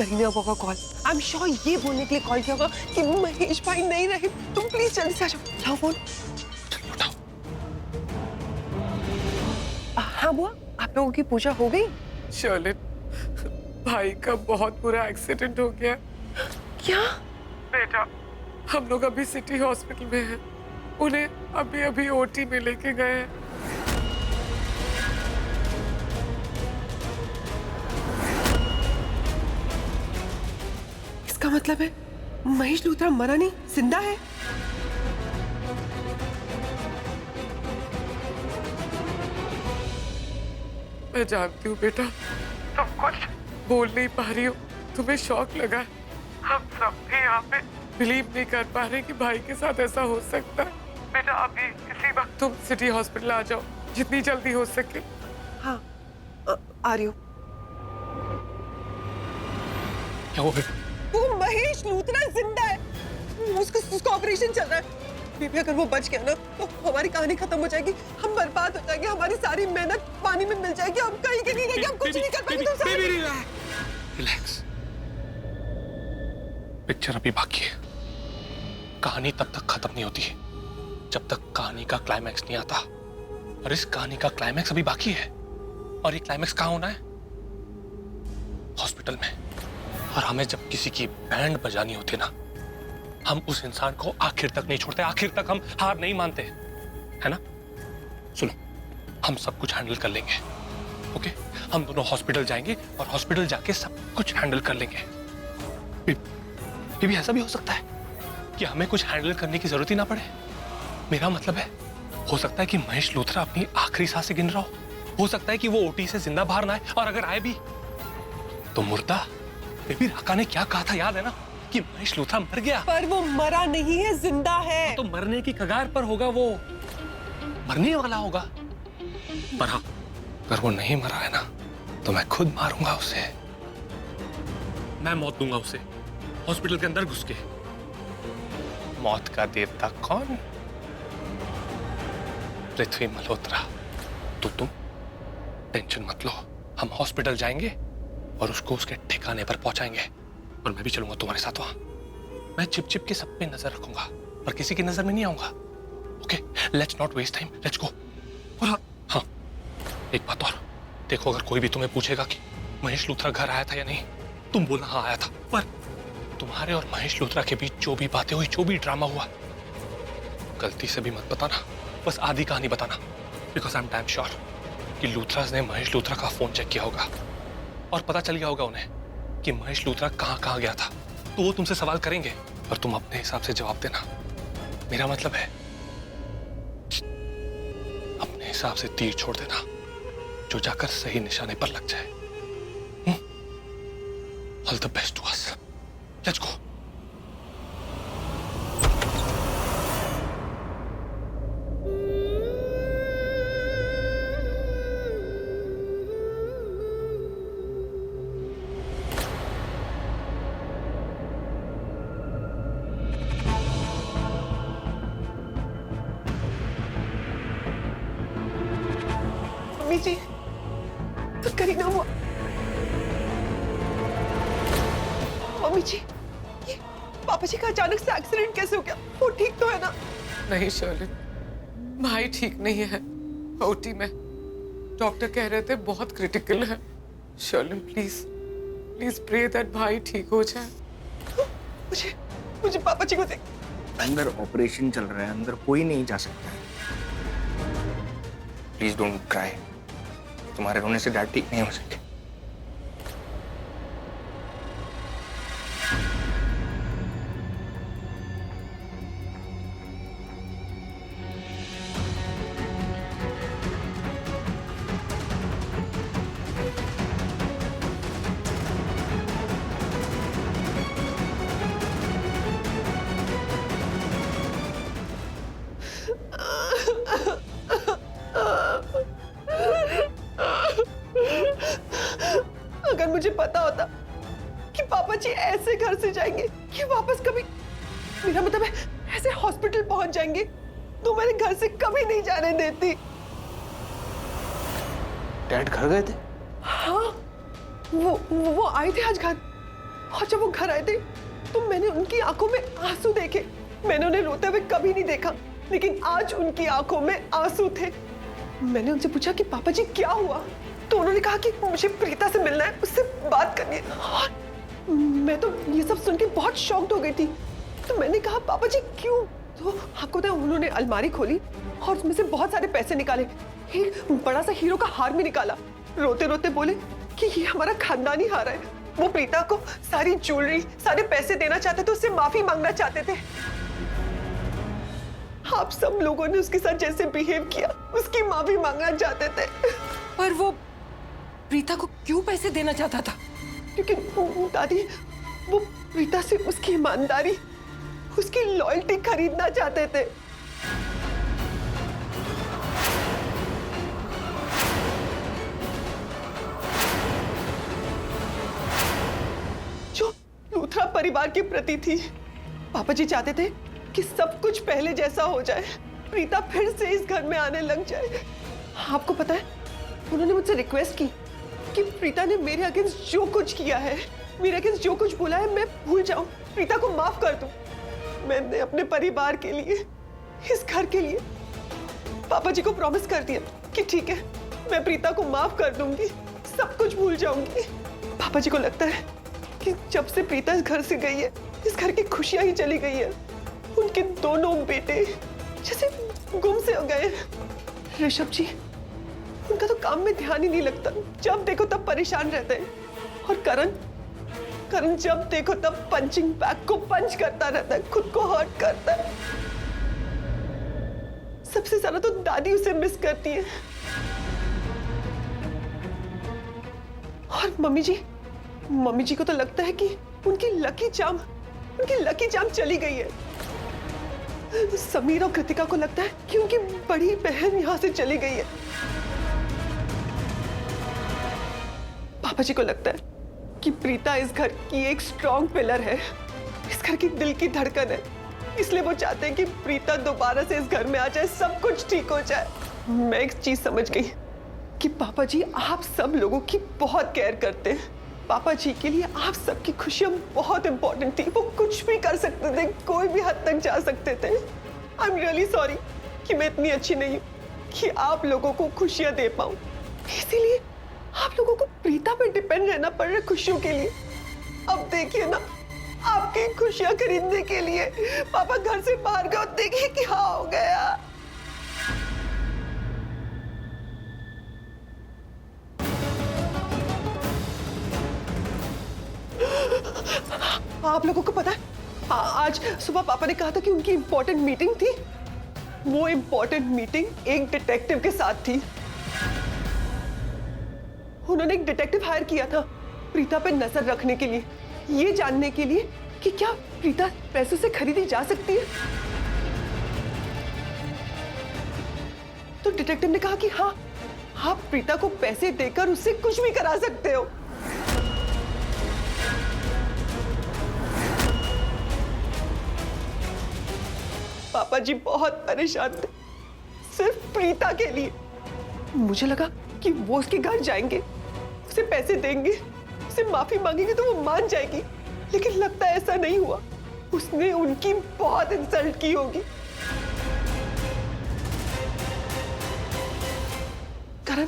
करीना का call. I am sure ये बोलने के लिए कॉल किया होगा कि महेश भाई नहीं रहे। तुम प्लीज जल्दी से आ जाओ। उठाओ फोन। चलो उठाओ। हाँ बुआ, आप लोगों की पूजा हो गई? शर्लिन, भाई का बहुत बुरा एक्सीडेंट हो गया। क्या? बेटा, हम लोग अभी सिटी हॉस्पिटल में हैं। उन्हें अभी अभी ओटी में लेके गए हैं। इसका मतलब है महेश लूथरा मरा नहीं, जिंदा है। मैं जानती हूँ बेटा, तुम कुछ बोल नहीं पा रही हो, तुम्हें शॉक लगा है। हम सब भी यहाँ पे बिलीव नहीं कर पा रहे कि भाई के साथ ऐसा हो सकता है। बेटा अभी इसी वक्त तुम सिटी हॉस्पिटल आ जाओ, जितनी जल्दी हो सके। हाँ आ रही हूँ। क्या हुआ बेटा? वो महेश लूथरा जिंदा है। उसका ऑपरेशन चल रहा है। बेबी अगर वो बच गया ना तो हमारी कहानी खत्म हो जाएगी, हम बर्बाद हो जाएंगे, हमारी सारी मेहनत पानी में मिल जाएगी, हम कहीं के नहीं रहेंगे, हम कुछ नहीं कर पाएंगे। रिलैक्स, पिक्चर अभी बाकी है। कहानी तब तक खत्म नहीं होती जब तक कहानी का क्लाइमैक्स नहीं आता, और इस कहानी का क्लाइमैक्स अभी बाकी है। और ये क्लाइमैक्स कहाँ होना है? हॉस्पिटल में। और हमें जब किसी की बैंड बजानी होती है ना, हम उस इंसान को आखिर तक नहीं छोड़ते, आखिर तक हम हार नहीं मानते, है ना? सुनो, हम सब कुछ हैंडल कर लेंगे, ओके? हम दोनों हॉस्पिटल जाएंगे और हॉस्पिटल जाके सब कुछ हैंडल कर लेंगे। भी ऐसा भी हो सकता है कि हमें कुछ हैंडल करने की जरूरत ही ना पड़े। मेरा मतलब है, हो सकता है कि महेश लूथरा अपनी आखिरी सांसें गिन रहा हो सकता है कि वो ओटी से जिंदा बाहर ना आए, और अगर आए भी तो मुर्दा। बेबी, राका ने क्या कहा था याद है ना, कि महेश लूथरा मर गया। पर वो मरा नहीं है, जिंदा है। तो मरने की कगार पर होगा, वो मरने वाला होगा। पर हाँ, अगर वो नहीं मरा है ना, तो मैं खुद मारूंगा उसे। मैं मौत दूंगा उसे, हॉस्पिटल के अंदर घुस के। मौत का देवता कौन? पृथ्वी मल्होत्रा। तो तुम टेंशन मत लो, हम हॉस्पिटल जाएंगे और उसको उसके ठिकाने पर पहुंचाएंगे। और मैं भी चलूंगा तुम्हारे साथ वहां। मैं चिप चिप के सब पे नजर रखूंगा, पर किसी की नजर में नहीं आऊंगा। Okay, let's not waste time, let's go. और हाँ, एक बात और, देखो अगर कोई भी तुम्हें पूछेगा कि महेश लूथरा घर आया था या नहीं, तुम बोलना हाँ आया था। पर तुम्हारे और महेश लूथरा के बीच जो भी बातें हुई, जो भी ड्रामा हुआ, गलती से भी मत बताना, बस आधी कहानी बताना। Because I am damn sure कि लूथरास ने महेश लूथरा का फोन चेक किया होगा और पता चल गया होगा उन्हें कि महेश लूथरा कहाँ गया था। तो वो तुमसे सवाल करेंगे और तुम अपने हिसाब से जवाब देना। मेरा मतलब है, अपने हिसाब से तीर छोड़ देना जो जाकर सही निशाने पर लग जाए। All the best to us, let's go. Mummy ji, तो करीना हुआ। मम्मी जी, ये पापा जी का अचानक से एक्सीडेंट कैसे हो गया? वो ठीक तो है ना? नहीं शर्लिन, भाई ठीक नहीं है, ओटी में। डॉक्टर कह रहे थे बहुत क्रिटिकल है। Sherlyn please please pray that भाई ठीक हो जाए। मुझे पापा जी को देख। अंदर ऑपरेशन चल रहा है, अंदर कोई नहीं जा सकता है। प्लीज डोंट क्राई, तुम्हारे रोने से डैड ठीक नहीं हो सकते। अगर मुझे पता होता कि पापा जी ऐसे घर से जाएंगे कि वापस कभी, मेरा मतलब है ऐसे हॉस्पिटल पहुंच जाएंगे, तो मेरे घर से कभी नहीं जाने देती। डैड घर गए थे? हाँ, वो आए थे आज घर। और जब वो घर आए थे तो मैंने उनकी आंखों में आंसू देखे। मैंने उन्हें रोते हुए कभी नहीं देखा, लेकिन आज उनकी आंखों में आंसू थे। मैंने उनसे पूछा कि पापा जी क्या हुआ, तो उन्होंने कहा कि मुझे प्रीता से मिलना है, उससे बात करनी है। और मैं तो ये सब सुन के बहुत शॉक्ड हो गई थी। तो मैंने कहा पापा जी क्यों? तो आपको पता है उन्होंने अलमारी खोली और उसमें से बहुत सारे पैसे निकाले, एक बड़ा सा हीरो का हार भी निकाला। रोते रोते बोले कि ये हमारा खानदानी हार है। वो प्रीता को सारी ज्वेलरी, सारे पैसे देना चाहते थे, उससे माफी मांगना चाहते थे। आप सब लोगों ने उसके साथ जैसे बिहेव किया, उसकी माफी मांगना चाहते थे। पर वो प्रीता को क्यों पैसे देना चाहता था? क्योंकि दादी वो प्रीता से उसकी ईमानदारी, उसकी लॉयल्टी खरीदना चाहते थे। जो लूथरा परिवार के प्रति थी। पापा जी चाहते थे कि सब कुछ पहले जैसा हो जाए, प्रीता फिर से इस घर में आने लग जाए। आपको पता है उन्होंने मुझसे रिक्वेस्ट की कि प्रीता ने मेरे अगेंस्ट जो कुछ किया है, मेरे अगेंस्ट जो कुछ बोला है, मैं भूल जाऊं, प्रीता को माफ कर दूं। मैंने अपने परिवार के लिए, इस घर के लिए पापा जी को प्रॉमिस कर दिया कि ठीक है मैं प्रीता को माफ कर दूंगी, सब कुछ भूल जाऊंगी। पापा जी को लगता है कि जब से प्रीता इस घर से गई है, इस घर की खुशियां ही चली गई है। उनके दोनों बेटे जैसे गुम से हो गए। ऋषभ जी, उनका तो काम में ध्यान ही नहीं लगता, जब देखो तब परेशान रहते हैं। और करण जब देखो तब पंचिंग बैग को पंच करता रहता है, खुद को हर्ट करता है। सबसे ज्यादा तो दादी उसे मिस करती है। और मम्मी जी को तो लगता है कि उनकी लकी चाम चली गई है। समीर और कृतिका को लगता है कि उनकी बड़ी बहन यहां से चली गई है। पापा जी को लगता है कि प्रीता इस घर की एक स्ट्रॉन्ग पिलर है, इस घर की दिल की धड़कन है। इसलिए वो चाहते हैं कि प्रीता दोबारा से इस घर में आ जाए, सब कुछ ठीक हो जाए। मैं एक चीज समझ गई कि पापा जी आप सब लोगों की बहुत केयर करते हैं। पापा जी के लिए आप सबकी खुशियां बहुत इंपॉर्टेंट थी। वो कुछ भी कर सकते थे, कोई भी हद तक जा सकते थे। आई एम रियली सॉरी कि मैं इतनी अच्छी नहीं हूँ कि आप लोगों को खुशियां दे पाऊं। इसीलिए आप लोगों को प्रीता पे डिपेंड रहना पड़ रहा है खुशियों के लिए। अब देखिए ना, आपकी खुशियां खरीदने के लिए पापा घर से बाहर गए, देखिए क्या हो गया। आप लोगों को पता है आज सुबह पापा ने कहा था कि उनकी इंपॉर्टेंट मीटिंग थी। वो इंपॉर्टेंट मीटिंग एक डिटेक्टिव के साथ थी। उन्होंने एक डिटेक्टिव हायर किया था प्रीता पे नजर रखने के लिए, ये जानने के लिए कि क्या प्रीता पैसों से खरीदी जा सकती है। तो डिटेक्टिव ने कहा कि हाँ, आप प्रीता को पैसे देकर उससे कुछ भी करा सकते हो। पापा जी बहुत परेशान थे सिर्फ प्रीता के लिए। मुझे लगा कि वो उसके घर जाएंगे, उसे पैसे देंगे, उसे माफी मांगेंगे तो वो मान जाएगी, लेकिन लगता है ऐसा नहीं हुआ। उसने उनकी बहुत इंसल्ट की होगी। करण,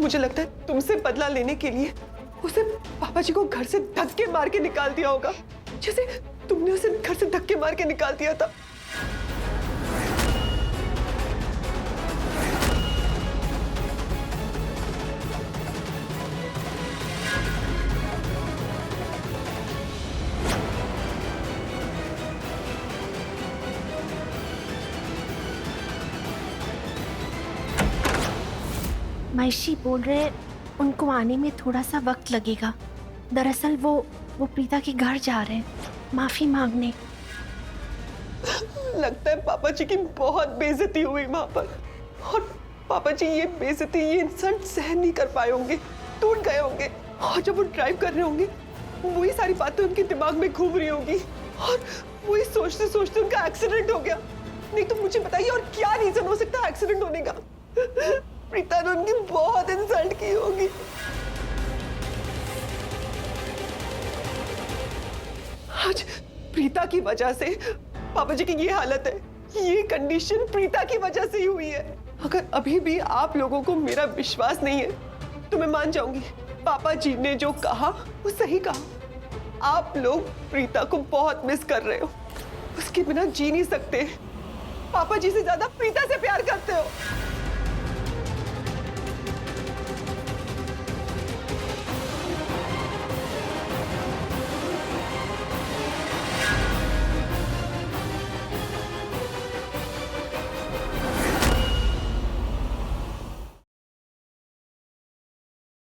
मुझे लगता है तुमसे बदला लेने के लिए उसे पापा जी को घर से धक्के मार के निकाल दिया होगा, जैसे तुमने उसे घर से धक्के मार के निकाल दिया था। मायशी बोल रहे उनको आने में थोड़ा सा वक्त लगेगा। दरअसल वो प्रीता के घर जा रहे हैं माफी मांगने। लगता है पापा जी की बहुत बेइज्जती हुई वहां पर, और पापा जी ये बेइज्जती, ये इंसल्ट सहन नहीं कर पाए होंगे, टूट गए होंगे। और जब वो ड्राइव कर रहे होंगे वही सारी बातें उनके दिमाग में घूम रही होंगी, और वही सोचते सोचते उनका एक्सीडेंट हो गया। नहीं तो मुझे बताइए और क्या रीजन हो सकता है एक्सीडेंट होने का। प्रीता ने उनकी बहुत इंसल्ट की होगी। आज प्रीता की वजह से पापा जी की ये हालत है, ये कंडीशन प्रीता की वजह से ही हुई है। अगर अभी भी आप लोगों को मेरा विश्वास नहीं है तो मैं मान जाऊंगी, पापा जी ने जो कहा वो सही कहा। आप लोग प्रीता को बहुत मिस कर रहे हो, उसके बिना जी नहीं सकते। पापा जी से ज्यादा प्रीता से प्यार करते हो।